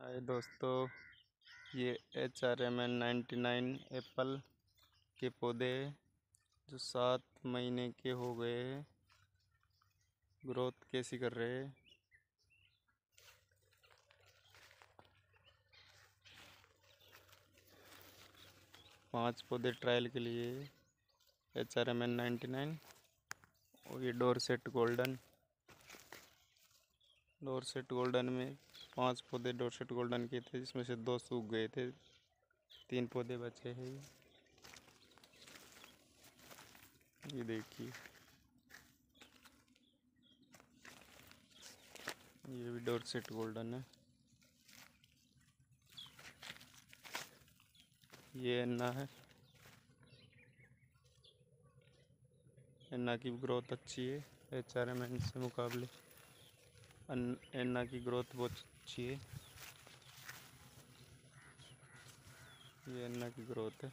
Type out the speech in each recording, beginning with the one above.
हाय दोस्तों, ये HRMN99 Apple के पौधे जो 7 महीने के हो गए हैं। ग्रोथ कैसी कर रहे हैं। पांच पौधे ट्रायल के लिए HRMN99 और ये डोरसेट गोल्डन में 5 पौधे डोरसेट गोल्डन के थे, जिसमें से 2 सूख गए थे, 3 पौधे बचे हैं। ये देखिए, ये भी डोरसेट गोल्डन है। ये एन्ना है। एन्ना की ग्रोथ अच्छी है HRMN से मुकाबले। एन्ना की ग्रोथ बहुत अच्छी है। ये एन्ना की ग्रोथ है,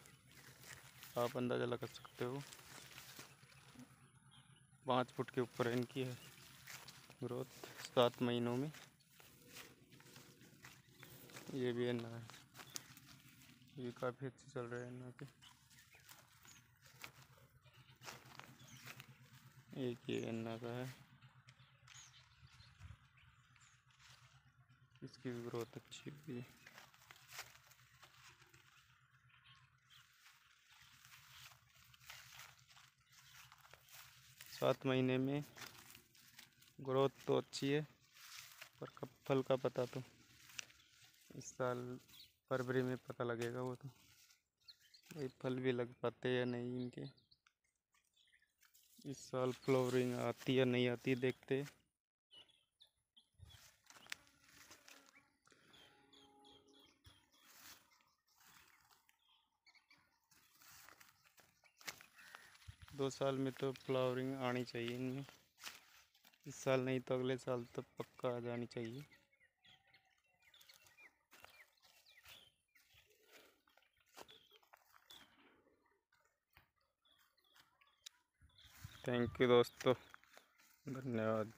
आप अंदाज़ा लगा सकते हो। 5 फुट के ऊपर इनकी है ग्रोथ 7 महीनों में। ये भी एन्ना है, ये काफ़ी अच्छे चल रहे हैं एन्ना के। एक ये एन्ना का है, इसकी भी ग्रोथ अच्छी हुई है। सात महीने में ग्रोथ तो अच्छी है, पर कब फल का पता तो इस साल फरवरी में पता लगेगा। वो तो भाई फल भी लग पाते या नहीं इनके। इस साल फ्लावरिंग आती या नहीं आती, देखते। दो साल में तो फ्लावरिंग आनी चाहिए इनमें। इस साल नहीं तो अगले साल तो पक्का आ जानी चाहिए। थैंक यू दोस्तों, धन्यवाद।